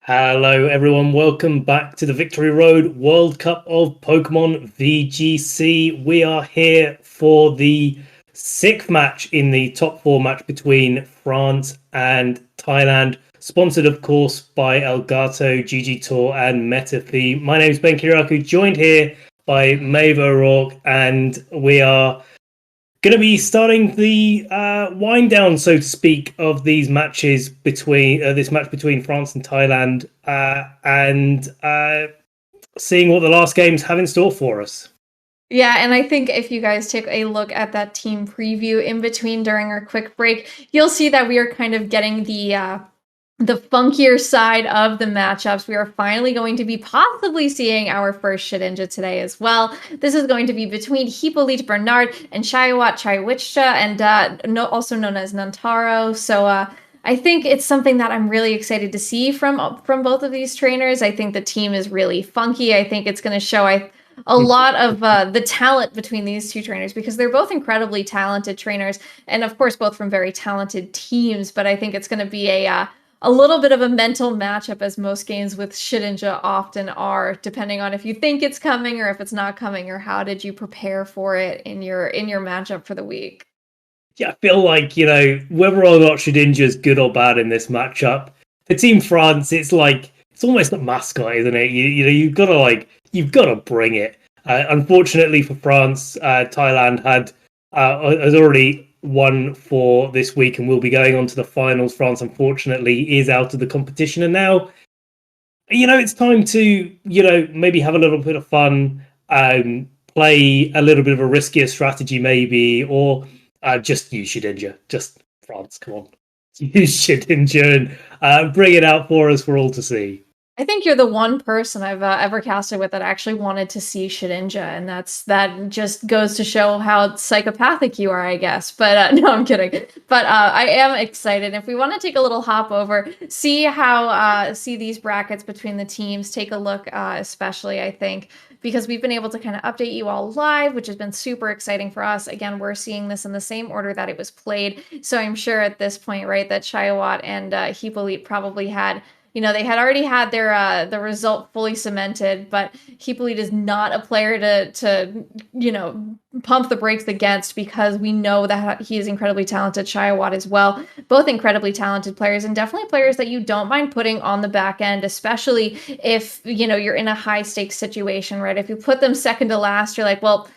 Hello, everyone. Welcome back to the Victory Road World Cup of Pokémon VGC. We are here for the sixth match in the top four match between France and Thailand. Sponsored, of course, by Elgato, GG Tour, and Metafi. My name is Ben Kiraku, joined here by Maeve O'Rourke, and we are going to be starting the wind down, so to speak, of these matches between this match between France and Thailand, and seeing what the last games have in store for us. Yeah, and I think if you guys take a look at that team preview in between during our quick break, you'll see that we are kind of getting the funkier side of the matchups. We are finally going to be possibly seeing our first Shedinja today as well. This is going to be between Hippolyte Bernard and Chaiyawat Traiwichcha, and also known as Nantaro. So I think it's something that I'm really excited to see from both of these trainers. I think the team is really funky. I think it's going to show a lot of the talent between these two trainers, because they're both incredibly talented trainers, and of course both from very talented teams. But I think it's going to be a little bit of a mental matchup, as most games with Shedinja often are, depending on if you think it's coming or if it's not coming, or how did you prepare for it in your matchup for the week. Yeah, I feel like, whether or not Shedinja is good or bad in this matchup, for Team France, it's almost a mascot, isn't it? You've got to bring it. Unfortunately for France, Thailand has already won for this week and will be going on to the finals. France, unfortunately, is out of the competition, and now, it's time to, maybe have a little bit of fun, play a little bit of a riskier strategy, maybe, or just use Shedinja. Just France, come on, use Shedinja and bring it out for us for all to see. I think you're the one person I've ever casted with that actually wanted to see Shedinja, and that just goes to show how psychopathic you are, I guess. But no, I'm kidding. But I am excited. If we want to take a little hop over, see how see these brackets between the teams, take a look, especially I think, because we've been able to kind of update you all live, which has been super exciting for us. Again, we're seeing this in the same order that it was played, so I'm sure at this point, right, that Chaiyawat and Hippolyte probably had. They had already had their the result fully cemented, but Hippolyte is not a player to pump the brakes against, because we know that he is incredibly talented. Chaiyawat as well, both incredibly talented players, and definitely players that you don't mind putting on the back end, especially if you're in a high stakes situation, right? If you put them second to last, you're like, well,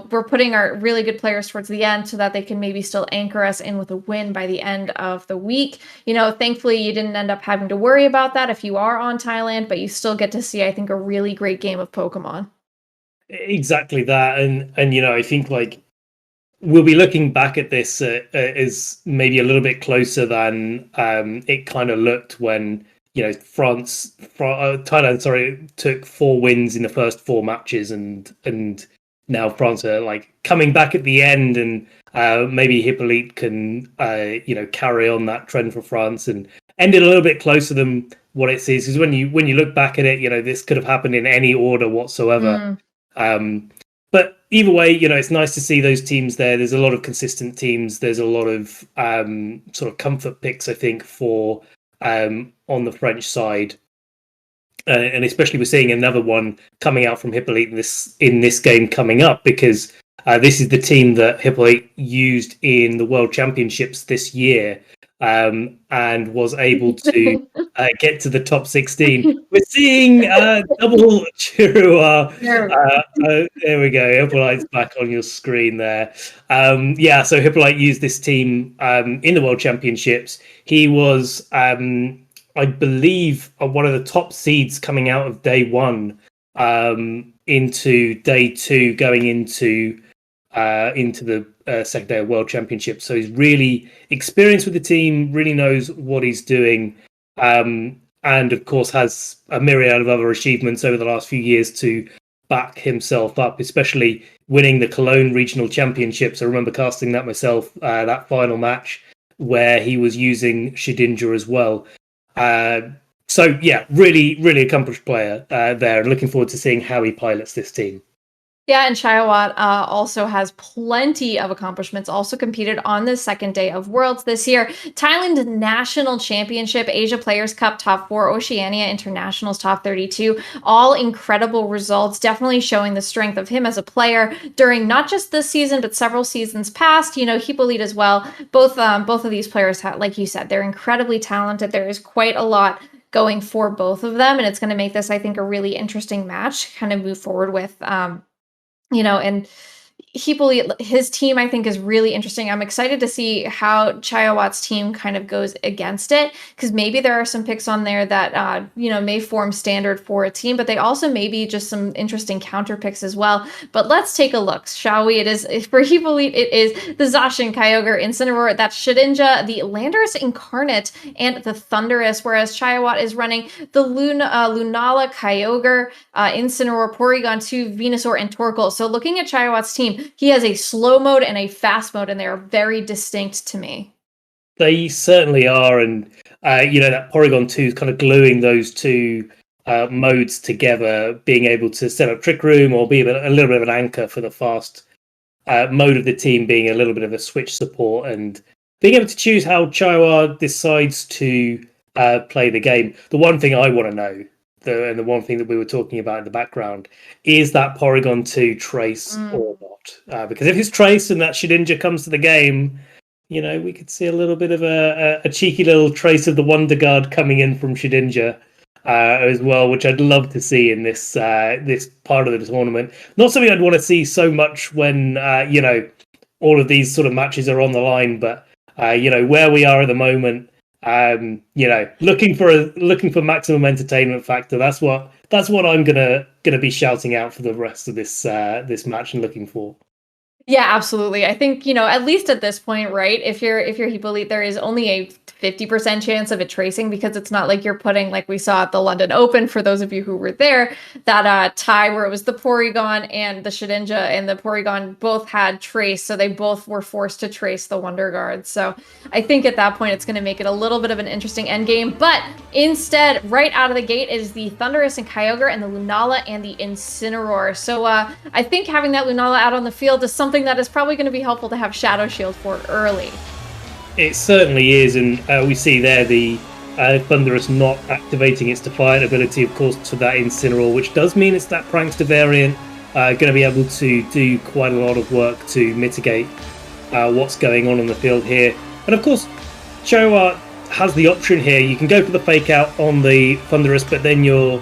we're putting our really good players towards the end so that they can maybe still anchor us in with a win by the end of the week. Thankfully, you didn't end up having to worry about that if you are on Thailand, but you still get to see, I think, a really great game of Pokemon. Exactly that. And I think, we'll be looking back at this as maybe a little bit closer than it kind of looked when, Thailand, sorry, took 4 wins in the first 4 matches, and now France are coming back at the end, and maybe Hippolyte can carry on that trend for France and end it a little bit closer than what it is. Because when you look back at it, this could have happened in any order whatsoever. But either way, it's nice to see those teams there. There's a lot of consistent teams. There's a lot of sort of comfort picks, I think, for on the French side. And especially we're seeing another one coming out from Hippolyte in this game coming up, because this is the team that Hippolyte used in the World Championships this year, and was able to get to the top 16. We're seeing double Chirua. There we go. Hippolyte's back on your screen there. So Hippolyte used this team in the World Championships. He was, I believe, one of the top seeds coming out of day 1 into day 2, going into the second day of World Championships. So he's really experienced with the team, really knows what he's doing, and of course has a myriad of other achievements over the last few years to back himself up, especially winning the Cologne Regional Championships. I remember casting that myself, that final match where he was using Shedinja as well. Really, really accomplished player there, and looking forward to seeing how he pilots this team. Yeah, and Chaiyawat also has plenty of accomplishments, also competed on the second day of Worlds this year. Thailand National Championship, Asia Players Cup top 4, Oceania Internationals top 32. All incredible results, definitely showing the strength of him as a player during not just this season, but several seasons past. Hippolyte as well. Both of these players, like you said, they're incredibly talented. There is quite a lot going for both of them, and it's going to make this, I think, a really interesting match kind of move forward with. And Hippolyte, his team, I think, is really interesting. I'm excited to see how Chaiyawat's team kind of goes against it, because maybe there are some picks on there that, may form standard for a team, but they also may be just some interesting counter picks as well. But let's take a look, shall we? It is, for Hippolyte, it is the Zacian, Kyogre, Incineroar, that's Shedinja, the Landorus Incarnate, and the Thundurus, whereas Chaiyawat is running the Lunala, Kyogre, Incineroar, Porygon 2, Venusaur, and Torkoal. So looking at Chaiyawat's team, he has a slow mode and a fast mode, and they are very distinct to me. They certainly are, and that Porygon 2 is kind of gluing those two modes together, being able to set up Trick Room or be a little bit of an anchor for the fast mode of the team, being a little bit of a switch support, and being able to choose how Chaiyawat decides to play the game. The one thing I want to know, and the one thing that we were talking about in the background, is that Porygon 2 trace or not? Because if it's trace and that Shedinja comes to the game, we could see a little bit of a cheeky little trace of the Wonder Guard coming in from Shedinja as well, which I'd love to see in this part of the tournament. Not something I'd want to see so much when all of these sort of matches are on the line, but where we are at the moment. Looking for maximum entertainment factor. That's what I'm gonna be shouting out for the rest of this match and looking for. Yeah, absolutely. I think, at least at this point, right? If you're Hippolyte, there is only a 50% chance of it tracing, because it's not like you're putting, like we saw at the London Open, for those of you who were there, that tie where it was the Porygon and the Shedinja, and the Porygon both had trace, so they both were forced to trace the Wonder Guard. So I think at that point it's going to make it a little bit of an interesting endgame, but instead, right out of the gate, is the Thundurus and Kyogre and the Lunala and the Incineroar. So I think having that Lunala out on the field is something that is probably going to be helpful to have Shadow Shield for early. It certainly is, and we see there the Thundurus not activating its Defiant ability, of course, to that Incineroar, which does mean it's that Prankster variant, going to be able to do quite a lot of work to mitigate what's going on the field here. And of course, Chaiyawat has the option here. You can go for the Fake Out on the Thundurus, but then you're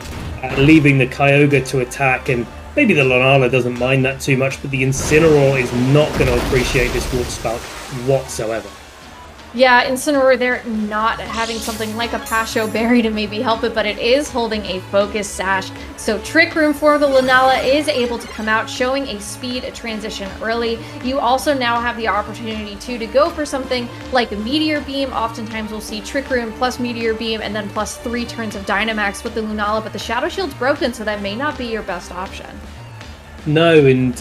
leaving the Kyogre to attack, and maybe the Lunala doesn't mind that too much, but the Incineroar is not going to appreciate this Water Spout whatsoever. Yeah, Incineroar, they're not having something like a Pasho Berry to maybe help it, but it is holding a Focus Sash. So Trick Room for the Lunala is able to come out, showing a speed transition early. You also now have the opportunity to go for something like Meteor Beam. Oftentimes we'll see Trick Room plus Meteor Beam and then plus 3 turns of Dynamax with the Lunala, but the Shadow Shield's broken, so that may not be your best option. No, and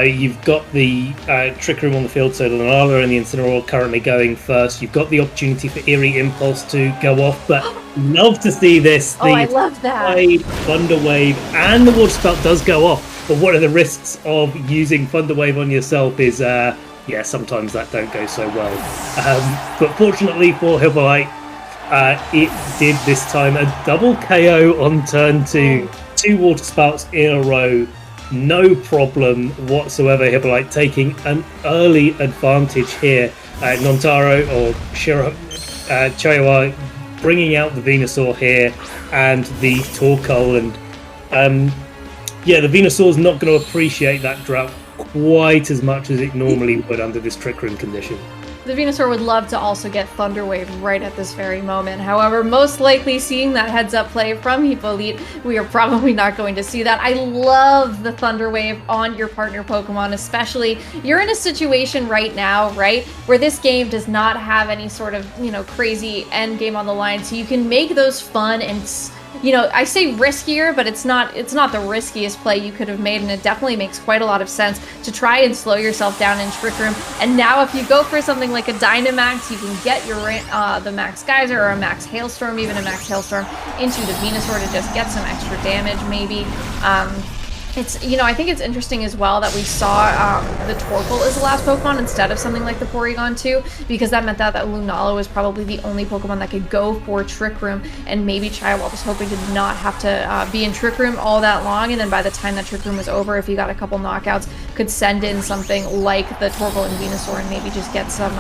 you've got the Trick Room on the field, so the Lunala and the Incineroar currently going first. You've got the opportunity for Eerie Impulse to go off, but love to see this. I love that. Thunder Wave, and the Water Spout does go off, but one of the risks of using Thunder Wave on yourself is, sometimes that don't go so well. But fortunately for Hippolyte, it did this time a double KO on turn 2, 2 Water Spouts in a row. No problem whatsoever. Hippolyte taking an early advantage here. Nontaro or Chaiyawat bringing out the Venusaur here and the Torkoal, and the Venusaur's not going to appreciate that drought quite as much as it normally would under this Trick Room condition. The Venusaur would love to also get Thunder Wave right at this very moment. However, most likely seeing that heads-up play from Hippolyte, we are probably not going to see that. I love the Thunder Wave on your partner Pokemon, especially you're in a situation right now, right, where this game does not have any sort of, crazy end game on the line, so you can make those fun and I say riskier, but it's not the riskiest play you could have made, and it definitely makes quite a lot of sense to try and slow yourself down in Trick Room. And now if you go for something like a Dynamax, you can get your the Max Geyser or a Max Hailstorm, even a Max Hailstorm, into the Venusaur to just get some extra damage maybe. It's, I think it's interesting as well that we saw the Torkoal as the last Pokemon instead of something like the Porygon 2, because that meant that Lunala was probably the only Pokemon that could go for Trick Room, and maybe Chaiyawat was hoping to not have to be in Trick Room all that long, and then by the time that Trick Room was over, if he got a couple knockouts, could send in something like the Torkoal and Venusaur and maybe just get some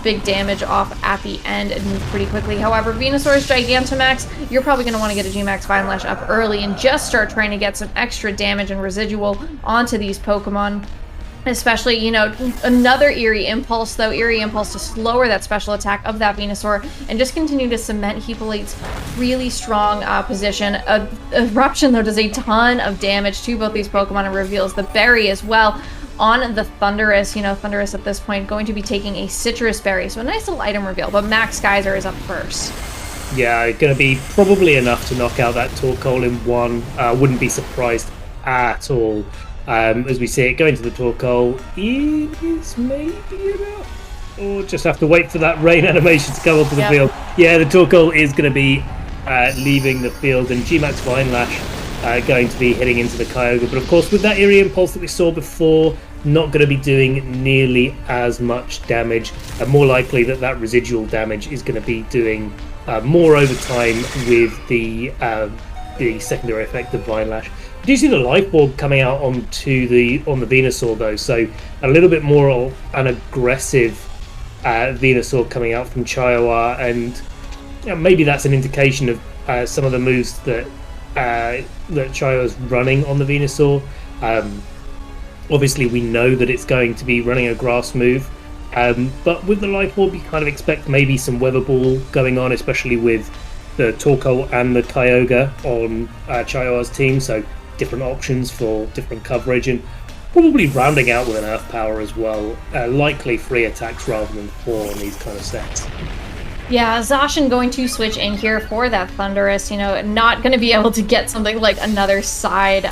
big damage off at the end and move pretty quickly. However, Venusaur's Gigantamax, you're probably going to want to get a Gmax Fine Lash up early and just start trying to get some extra damage and residual onto these Pokemon. Especially, another Eerie Impulse, though. Eerie Impulse to slower that special attack of that Venusaur and just continue to cement Hippolyte's really strong position. Eruption, though, does a ton of damage to both these Pokemon and reveals the berry as well. On the Thundurus, Thundurus at this point going to be taking a Citrus Berry, so a nice little item reveal, but Max Geyser is up first. Yeah, going to be probably enough to knock out that Torkoal in one. Wouldn't be surprised at all. As we see it going to the Torkoal, it is maybe enough. Or just have to wait for that rain animation to come onto the field. Yeah, the Torkoal is going to be leaving the field, and Gmax Fine Lash going to be hitting into the Kyogre. But of course, with that Eerie Impulse that we saw before, not going to be doing nearly as much damage, and more likely that residual damage is going to be doing more over time with the secondary effect of Vine Lash. We do see the Life Orb coming out on the Venusaur though, so a little bit more of an aggressive Venusaur coming out from Chaiyawat, and maybe that's an indication of some of the moves that Chaiyawat's running on the Venusaur. Obviously we know that it's going to be running a grass move, but with the Life Orb you kind of expect maybe some Weather Ball going on, especially with the Torkoal and the Kyogre on Chaiyawat's team, so different options for different coverage, and probably rounding out with an Earth Power as well. Likely 3 attacks rather than 4 on these kind of sets. Yeah, Zacian going to switch in here for that Thundurus, not going to be able to get something like another side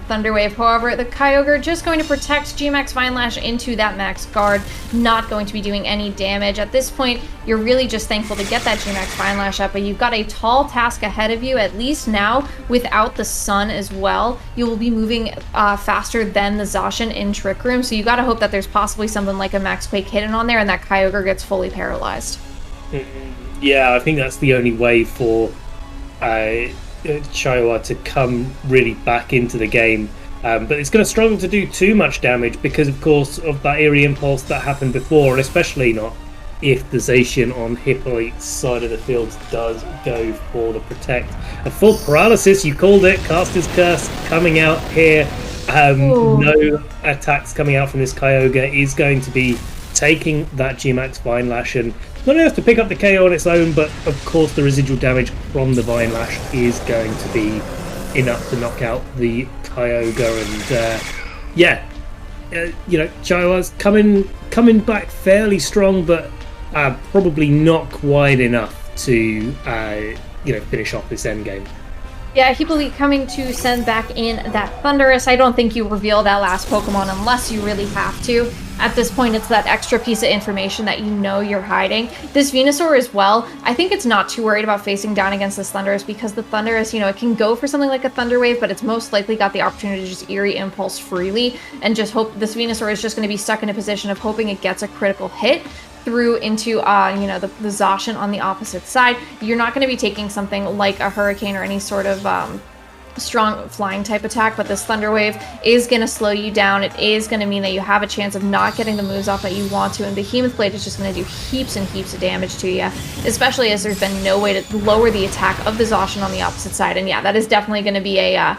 Thunder Wave. However, the Kyogre just going to protect Gmax Fine Lash into that max guard, not going to be doing any damage. At this point, you're really just thankful to get that Gmax Fine Lash up, but you've got a tall task ahead of you, at least now, without the sun as well. You will be moving faster than the Zacian in Trick Room, so you got to hope that there's possibly something like a Max Quake hidden on there and that Kyogre gets fully paralyzed. Yeah, I think that's the only way for Chaiyawat to come really back into the game, but it's going to struggle to do too much damage because of course of that Eerie Impulse that happened before, and especially not if the Zacian on Hippolyte's side of the field does go for the Protect. A full paralysis, you called it, Caster's Curse coming out here. No attacks coming out from this Kyogre, is going to be taking that Gmax Vine Lash and not enough to pick up the KO on its own, but of course the residual damage from the Vine Lash is going to be enough to knock out the Kyogre. And Chaiyawat's coming back fairly strong, but probably not quite enough to finish off this endgame. Yeah, Hippolyte coming to send back in that Thundurus. I don't think you reveal that last Pokemon unless you really have to. At this point, it's that extra piece of information that you're hiding. This Venusaur as well, I think it's not too worried about facing down against this Thundurus because the Thundurus, it can go for something like a Thunder Wave, but it's most likely got the opportunity to just Eerie Impulse freely and just hope this Venusaur is just going to be stuck in a position of hoping it gets a critical hit through into the Zacian on the opposite side. You're not going to be taking something like a Hurricane or any sort of strong flying type attack, but this Thunder Wave is going to slow you down. It is going to mean that you have a chance of not getting the moves off that you want to, and Behemoth Blade is just going to do heaps and heaps of damage to you, especially as there's been no way to lower the attack of the Zacian on the opposite side. And yeah, that is definitely going to be a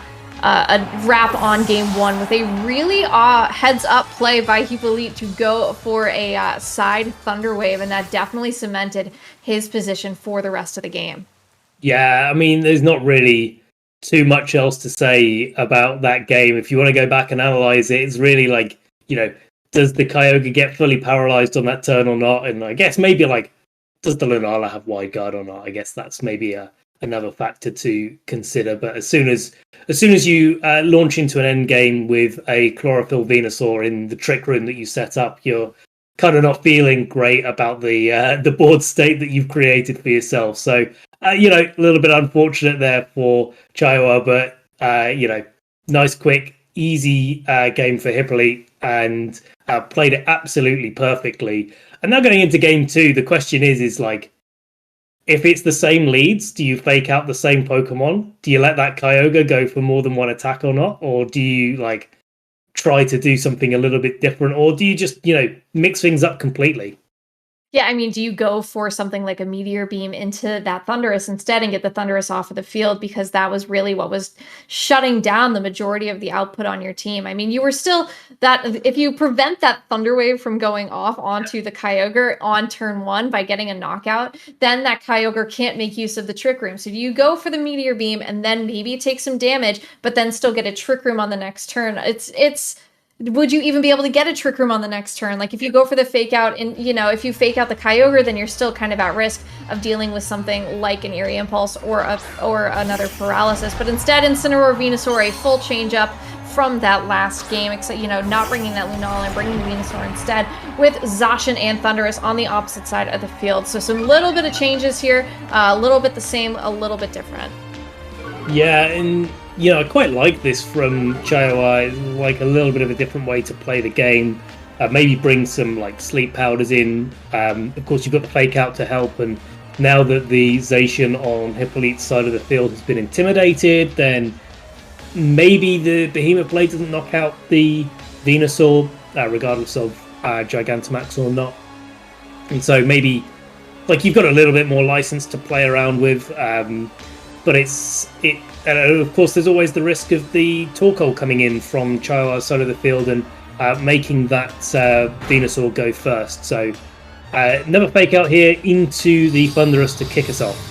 wrap on game one with a really heads-up play by Hippolyte to go for a side Thunder Wave, and that definitely cemented his position for the rest of the game. Yeah, I mean, there's not really too much else to say about that game. If you want to go back and analyze it, it's really like, does the Kyogre get fully paralyzed on that turn or not? And I guess maybe does the Lunala have wide guard or not? I guess that's maybe another factor to consider. But as soon as you launch into an end game with a Chlorophyll Venusaur in the Trick Room that you set up, you're kind of not feeling great about the board state that you've created for yourself. So a little bit unfortunate there for Chaiyawat, but nice, quick, easy game for Hippolyte, and played it absolutely perfectly. And now going into game 2, the question is like, if it's the same leads, do you fake out the same Pokemon? Do you let that Kyogre go for more than one attack or not? Or do you like try to do something a little bit different? Or do you just, mix things up completely? Yeah, I mean, do you go for something like a Meteor Beam into that Thundurus instead and get the Thundurus off of the field, because that was really what was shutting down the majority of the output on your team? I mean, you were still that if you prevent that Thunder Wave from going off onto the Kyogre on turn 1 by getting a knockout, then that Kyogre can't make use of the Trick Room. So do you go for the Meteor Beam and then maybe take some damage, but then still get a Trick Room on the next turn? Would you even be able to get a Trick Room on the next turn? Like if you go for the fake out and, if you fake out the Kyogre, then you're still kind of at risk of dealing with something like an Eerie Impulse or another Paralysis. But instead, Incineroar, Venusaur, a full change up from that last game, except, not bringing that Lunala and bringing Venusaur instead, with Zacian and Thundurus on the opposite side of the field. So some little bit of changes here, a little bit the same, a little bit different. Yeah, and I quite like this from Chaiyawat, like a little bit of a different way to play the game. Maybe bring some like sleep powders in. Of course, you've got the fake out to help, and now that the Zacian on Hippolyte's side of the field has been intimidated, then maybe the Behemoth Blade doesn't knock out the Venusaur, regardless of Gigantamax or not. And so maybe like you've got a little bit more license to play around with. But of course, there's always the risk of the Torkoal coming in from Chaiyawat's side of the field and making that Venusaur go first. So never fake out here into the Thundurus to kick us off.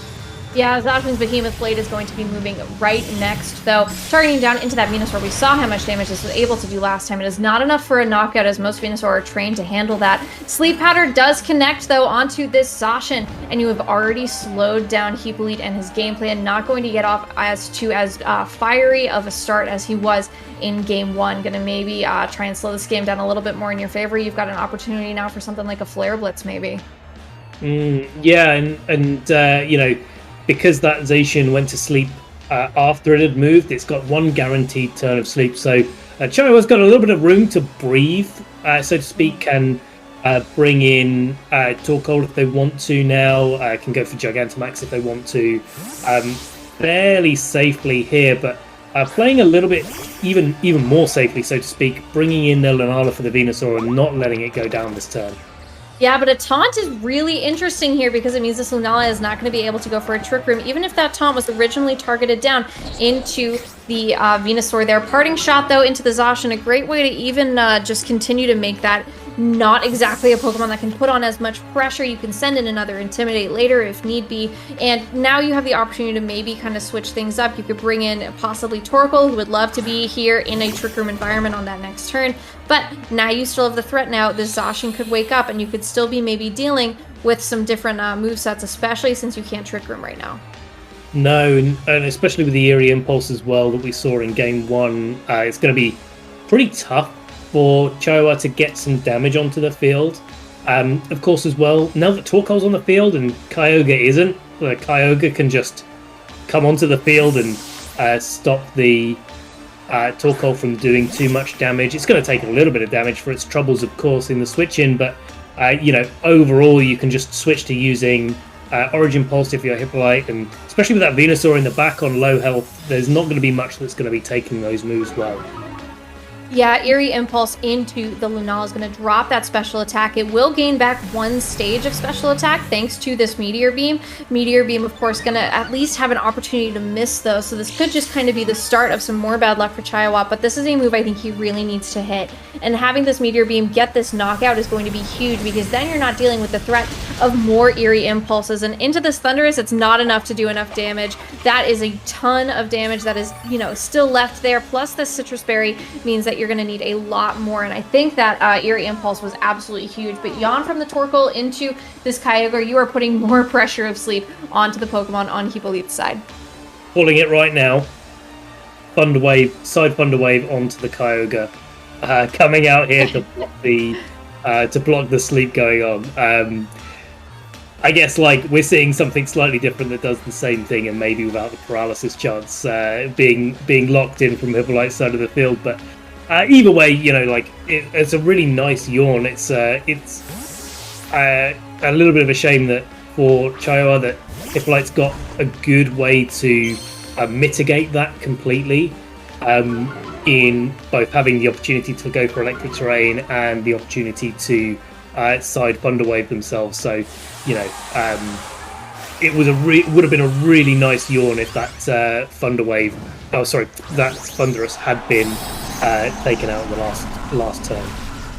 Yeah, Zacian's Behemoth Blade is going to be moving right next, though, targeting down into that Venusaur. We saw how much damage this was able to do last time. It is not enough for a knockout, as most Venusaur are trained to handle that. Sleep Powder does connect, though, onto this Zacian, and you have already slowed down Hippolyte and his game plan. Not going to get off as fiery of a start as he was in game 1. Gonna maybe try and slow this game down a little bit more in your favor. You've got an opportunity now for something like a Flare Blitz, maybe. Yeah, and because that Zacian went to sleep after it had moved, it's got one guaranteed turn of sleep. So Chaiyawat's got a little bit of room to breathe, so to speak, can bring in Torkoal if they want to now, can go for Gigantamax if they want to, fairly safely here, but playing a little bit even more safely, so to speak, bringing in the Lunala for the Venusaur and not letting it go down this turn. Yeah, but a taunt is really interesting here because it means this Lunala is not going to be able to go for a Trick Room, even if that taunt was originally targeted down into the Venusaur there. Parting Shot, though, into the Zacian, a great way to even just continue to make that not exactly a Pokemon that can put on as much pressure. You can send in another Intimidate later if need be, and now you have the opportunity to maybe kind of switch things up. You could bring in possibly Torkoal, who would love to be here in a Trick Room environment on that next turn, but now you still have the threat. Now this Zacian could wake up and you could still be maybe dealing with some different movesets, especially since you can't Trick Room right now. No, and especially with the Eerie Impulse as well that we saw in game 1, it's going to be pretty tough for Chaiyawat to get some damage onto the field. Of course, as well, now that Torkoal's on the field and Kyogre isn't, Kyogre can just come onto the field and stop the Torkoal from doing too much damage. It's going to take a little bit of damage for its troubles, of course, in the switch-in, but overall you can just switch to using Origin Pulse if you're Hippolyte, and especially with that Venusaur in the back on low health, there's not going to be much that's going to be taking those moves well. Yeah, Eerie Impulse into the Lunala is going to drop that special attack. It will gain back one stage of special attack thanks to this Meteor Beam. Meteor Beam, of course, going to at least have an opportunity to miss those, so this could just kind of be the start of some more bad luck for Chaiyawat, but this is a move I think he really needs to hit. And having this Meteor Beam get this knockout is going to be huge, because then you're not dealing with the threat of more Eerie Impulses. And into this Thundurus, it's not enough to do enough damage. That is a ton of damage that is, still left there, plus this Citrus Berry means that you're going to need a lot more, and I think that Eerie Impulse was absolutely huge. But yawn from the Torkoal into this Kyogre, you are putting more pressure of sleep onto the Pokemon on Hippolyte's side. Pulling it right now. Thunder Wave, side Thunder Wave onto the Kyogre, coming out here to block the sleep going on. I guess like we're seeing something slightly different that does the same thing, and maybe without the paralysis chance being locked in from Hippolyte's side of the field. But either way, like it's a really nice yawn. It's a little bit of a shame that for Chaiyawat that Hippolyte's got a good way to mitigate that completely, in both having the opportunity to go for electric terrain and the opportunity to side Thunderwave themselves. So, it would have been a really nice yawn if that that Thunderous had been taken out in the last turn.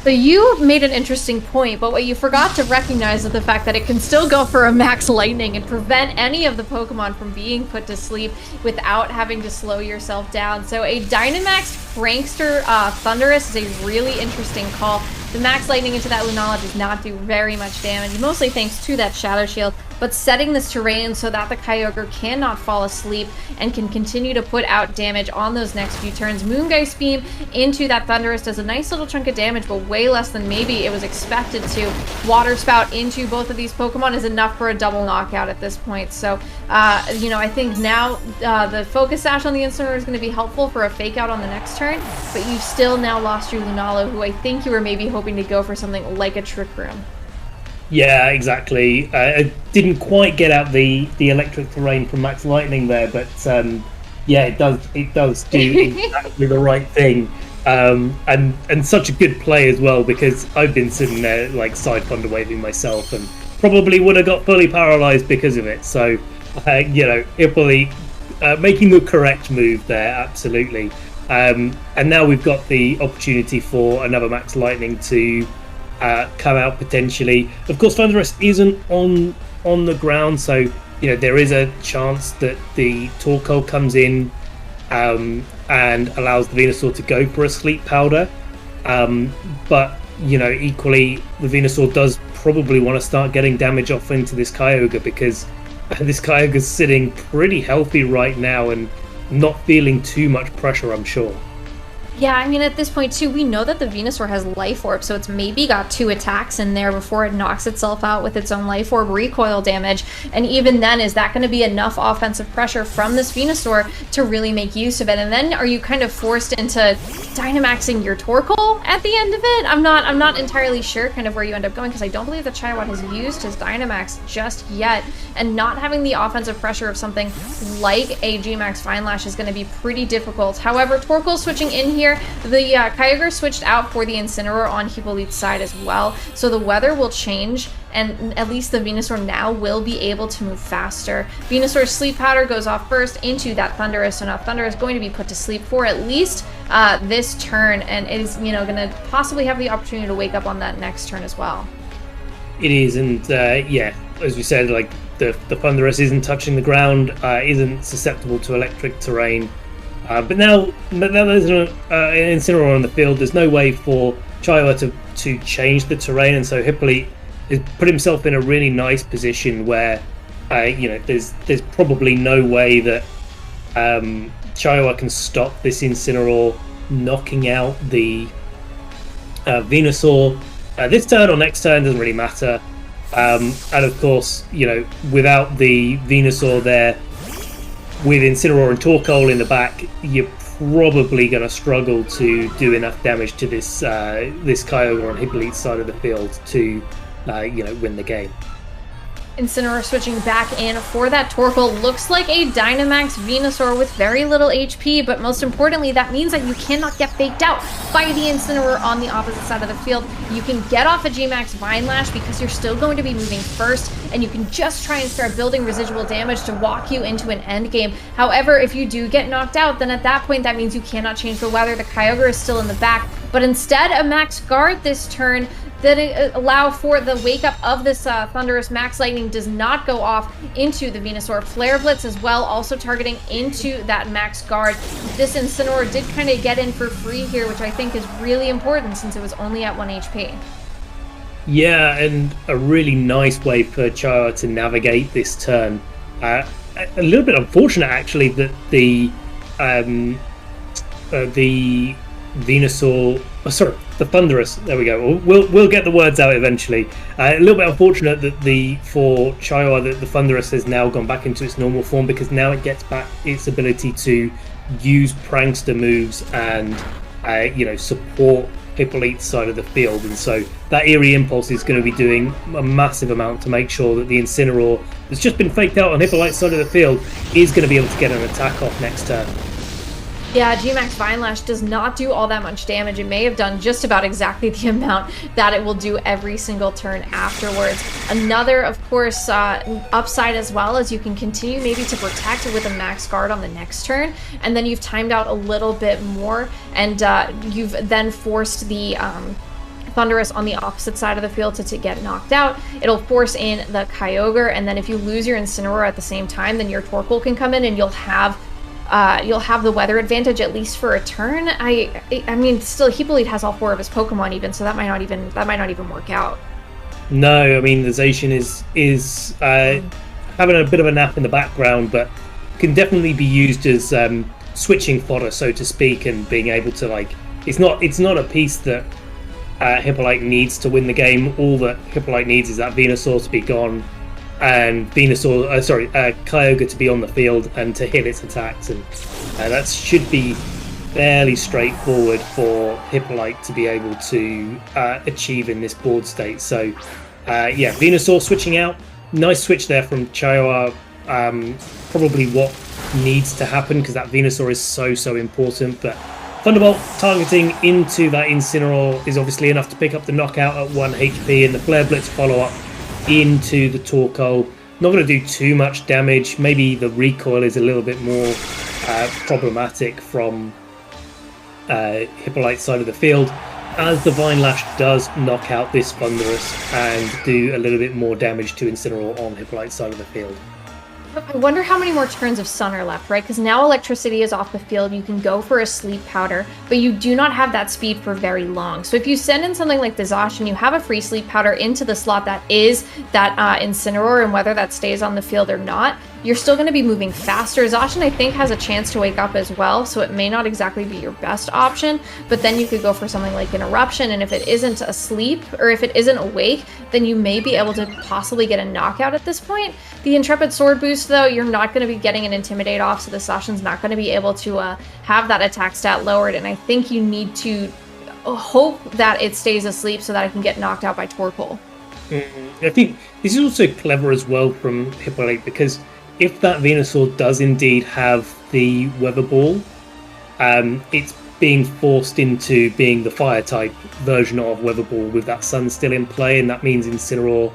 So you made an interesting point, but what you forgot to recognize is the fact that it can still go for a max lightning and prevent any of the Pokemon from being put to sleep without having to slow yourself down. So a Dynamax Prankster Thunderous is a really interesting call. The max lightning into that Lunala does not do very much damage, mostly thanks to that Shadow Shield, but setting this terrain so that the Kyogre cannot fall asleep and can continue to put out damage on those next few turns. Moongeist Beam into that Thunderous does a nice little chunk of damage, but way less than maybe it was expected to. Water Spout into both of these Pokemon is enough for a double knockout at this point. So, I think now the Focus Sash on the Incineroar is going to be helpful for a Fake Out on the next turn, but you've still now lost your Lunala, who I think you were maybe hoping to go for something like a Trick Room. Yeah, exactly. I didn't quite get out the electric terrain from Max Lightning there, but yeah, it does do exactly the right thing. And such a good play as well, because I've been sitting there like side Thunder Waving myself and probably would have got fully paralyzed because of it. So, Hippolyte making the correct move there, absolutely. And now we've got the opportunity for another Max Lightning to come out potentially. Of course, Thunderous isn't on the ground, so there is a chance that the Torkoal comes in and allows the Venusaur to go for a Sleep Powder. But equally, the Venusaur does probably want to start getting damage off into this Kyogre, because this Kyogre's sitting pretty healthy right now and not feeling too much pressure, I'm sure. Yeah, I mean, at this point, too, we know that the Venusaur has Life Orb, so it's maybe got 2 attacks in there before it knocks itself out with its own Life Orb recoil damage. And even then, is that going to be enough offensive pressure from this Venusaur to really make use of it? And then are you kind of forced into Dynamaxing your Torkoal at the end of it? I'm not entirely sure kind of where you end up going, because I don't believe that Chaiyawat has used his Dynamax just yet. And not having the offensive pressure of something like a G-Max Fine Lash is going to be pretty difficult. However, Torkoal switching in here, the Kyogre switched out for the Incineroar on Hippolyte's side as well, so the weather will change, and at least the Venusaur now will be able to move faster. Venusaur's Sleep Powder goes off first into that Thunderous, so now Thunderous is going to be put to sleep for at least this turn, and it is going to possibly have the opportunity to wake up on that next turn as well. It is, and yeah, as we said, like the Thunderous isn't touching the ground, isn't susceptible to electric terrain. But now there's an Incineroar on the field. There's no way for Chaiyawat to change the terrain, and so Hippolyte has put himself in a really nice position where, there's probably no way that Chaiyawat can stop this Incineroar knocking out the Venusaur. This turn or next turn doesn't really matter. And of course, without the Venusaur there, with Incineroar and Torkoal in the back, you're probably going to struggle to do enough damage to this Kyogre on Hippolyte's side of the field to win the game. Incineroar switching back in for that Torkoal. Looks like a Dynamax Venusaur with very little HP, but most importantly, that means that you cannot get faked out by the Incineroar on the opposite side of the field. You can get off a G-Max Vine Lash because you're still going to be moving first, and you can just try and start building residual damage to walk you into an end game. However, if you do get knocked out, then at that point, that means you cannot change the weather. The Kyogre is still in the back, but instead a Max Guard this turn that it allow for the wake up of this Thunderous. Max Lightning does not go off into the Venusaur. Flare Blitz as well, also targeting into that Max Guard. This Incineroar did kind of get in for free here, which I think is really important since it was only at 1 HP. Yeah, and a really nice way for Chaiyawat to navigate this turn. A little bit unfortunate, actually, that the Venusaur... the Thunderous. There we go. We'll get the words out eventually. A little bit unfortunate that for Chaiyawat that the Thunderous has now gone back into its normal form, because now it gets back its ability to use prankster moves and support Hippolyte's side of the field, and so that Eerie Impulse is going to be doing a massive amount to make sure that the Incineroar that's just been faked out on Hippolyte's side of the field is going to be able to get an attack off next turn. Yeah, G-Max Vine Lash does not do all that much damage. It may have done just about exactly the amount that it will do every single turn afterwards. Another, of course, upside as well is you can continue maybe to protect with a max guard on the next turn, and then you've timed out a little bit more, and you've then forced the Thunderous on the opposite side of the field to get knocked out. It'll force in the Kyogre, and then if you lose your Incineroar at the same time, then your Torkoal can come in, and you'll have the weather advantage at least for a turn. I mean, still Hippolyte has all 4 of his Pokemon even, so that might not even work out. No, I mean the Zacian is having a bit of a nap in the background, but can definitely be used as switching fodder, so to speak, and being able to it's not a piece that Hippolyte needs to win the game. All that Hippolyte needs is that Venusaur to be gone, and Kyogre to be on the field and to hit its attacks, and that should be fairly straightforward for Hippolyte to be able to achieve in this board state. So Venusaur switching out, nice switch there from Chaiyawat. Probably what needs to happen, because that Venusaur is so important, but Thunderbolt targeting into that Incineroar is obviously enough to pick up the knockout at 1 HP, and the Flare Blitz follow-up into the Torkoal. Not going to do too much damage. Maybe the recoil is a little bit more problematic from Hippolyte's side of the field, as the Vine Lash does knock out this Thunderous and do a little bit more damage to Incineroar on Hippolyte's side of the field. I wonder how many more turns of Sun are left, right? Because now Electricity is off the field, you can go for a Sleep Powder, but you do not have that speed for very long. So if you send in something like the Zacian, you have a free Sleep Powder into the slot that is that Incineroar, and whether that stays on the field or not, you're still going to be moving faster. Zacian, I think, has a chance to wake up as well, so it may not exactly be your best option, but then you could go for something like an Eruption, and if it isn't asleep, or if it isn't awake, then you may be able to possibly get a knockout at this point. The Intrepid Sword boost, though, you're not going to be getting an Intimidate off, so the Zacian's not going to be able to have that attack stat lowered, and I think you need to hope that it stays asleep so that it can get knocked out by Torkoal. I think this is also clever as well from Hippolyte, because if that Venusaur does indeed have the Weather Ball, it's being forced into being the Fire-type version of Weather Ball with that Sun still in play, and that means Incineroar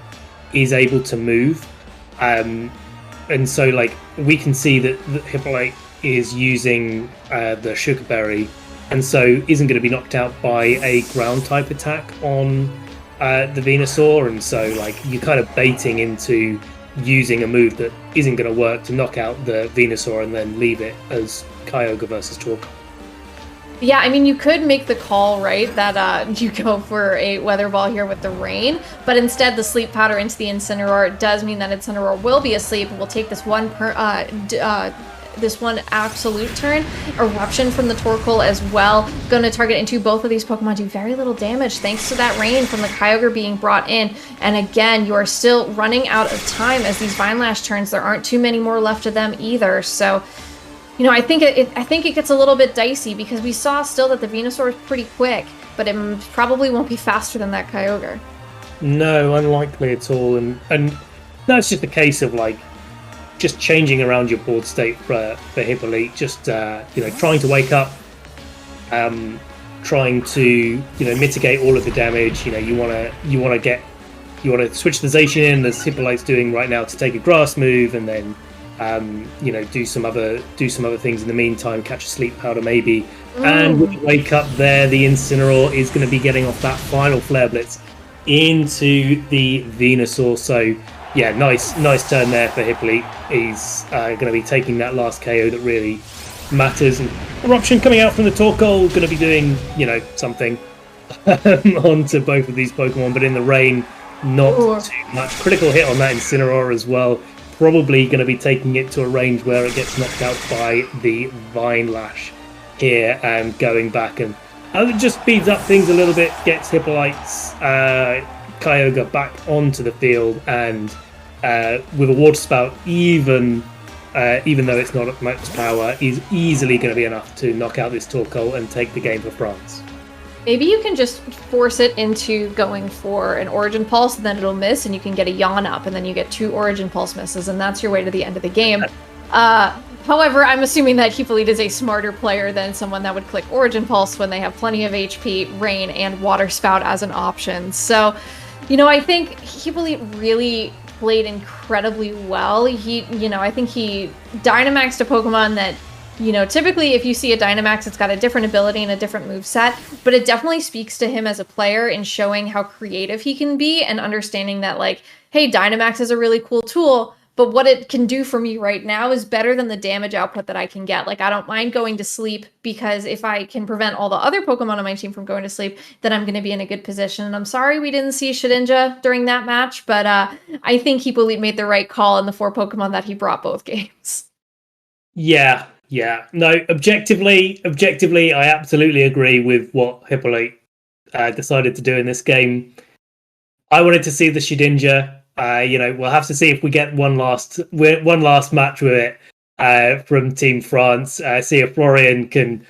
is able to move. And so, we can see that Hippolyte is using the Sugar Berry, and so isn't going to be knocked out by a Ground-type attack on the Venusaur, and so, you're kind of baiting into using a move that isn't going to work to knock out the Venusaur and then leave it as Kyogre versus Torkoal. Yeah, I mean, you could make the call, right, that you go for a Weather Ball here with the Rain, but instead the Sleep Powder into the Incineroar does mean that Incineroar will be asleep. We'll take this one absolute turn. Eruption from the Torkoal as well. Going to target into both of these Pokemon, do very little damage thanks to that Rain from the Kyogre being brought in. And again, you are still running out of time as these Vine Lash turns. There aren't too many more left of them either. So, I think it gets a little bit dicey, because we saw still that the Venusaur is pretty quick, but it probably won't be faster than that Kyogre. No, unlikely at all. And that's just a case of just changing around your board state for Hippolyte, just trying to wake up, trying to mitigate all of the damage. You want to switch the Zacian in, as Hippolyte's doing right now, to take a Grass move, and then do some other things in the meantime, catch a Sleep Powder maybe. And with the wake up there, the Incineroar is going to be getting off that final Flare Blitz into the Venusaur. So yeah, nice turn there for Hippolyte. He's going to be taking that last KO that really matters. And Eruption coming out from the Torkoal, going to be doing, something onto both of these Pokemon, but in the Rain, not too much. Critical hit on that Incineroar as well. Probably going to be taking it to a range where it gets knocked out by the Vine Lash here, and going back and it just speeds up things a little bit, gets Hippolyte's Kyogre back onto the field, and with a water spout, even though it's not at max power, is easily going to be enough to knock out this Torkoal and take the game for France. Maybe you can just force it into going for an Origin Pulse, and then it'll miss, and you can get a Yawn up, and then you get 2 Origin Pulse misses, and that's your way to the end of the game. However, I'm assuming that Hippolyte is a smarter player than someone that would click Origin Pulse when they have plenty of HP, Rain, and Water Spout as an option. So, I think Hippolyte really played incredibly well. I think he Dynamaxed a Pokemon that, typically if you see a Dynamax, it's got a different ability and a different moveset, but it definitely speaks to him as a player in showing how creative he can be and understanding that, like, hey, Dynamax is a really cool tool, but what it can do for me right now is better than the damage output that I can get. Like, I don't mind going to sleep, because if I can prevent all the other Pokemon on my team from going to sleep, then I'm going to be in a good position. And I'm sorry we didn't see Shedinja during that match, but I think Hippolyte made the right call in the 4 Pokemon that he brought both games. Yeah. No, objectively, I absolutely agree with what Hippolyte decided to do in this game. I wanted to see the Shedinja. We'll have to see if we get one last match with it from Team France. See if Florian can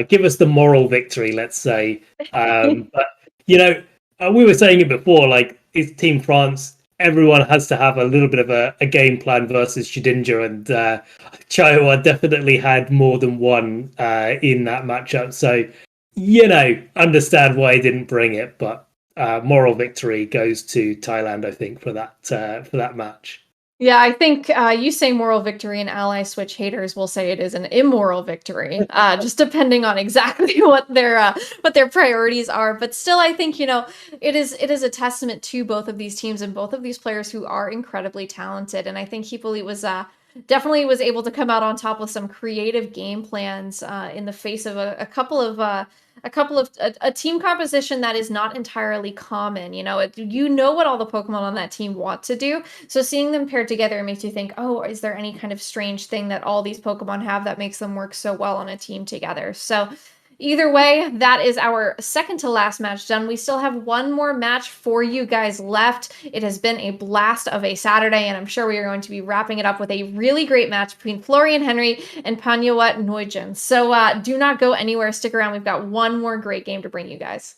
give us the moral victory, let's say. But we were saying it before. Like, it's Team France. Everyone has to have a little bit of a game plan versus Shedinja, and Chaiyawat definitely had more than one in that matchup. So, understand why he didn't bring it, but moral victory goes to Thailand, I think, for that match. Yeah, I think you say moral victory, and ally switch haters will say it is an immoral victory, just depending on exactly what their priorities are. But still, I think it is a testament to both of these teams and both of these players who are incredibly talented. And I think Hippolyte was definitely was able to come out on top with some creative game plans in the face of a couple of a team composition that is not entirely common. What all the Pokemon on that team want to do. So seeing them paired together makes you think, oh, is there any kind of strange thing that all these Pokemon have that makes them work so well on a team together? So either way, that is our second to last match done. We still have one more match for you guys left. It has been a blast of a Saturday, and I'm sure we are going to be wrapping it up with a really great match between Florian Henry and Chaiyawat Nguyen. So do not go anywhere. Stick around. We've got one more great game to bring you guys.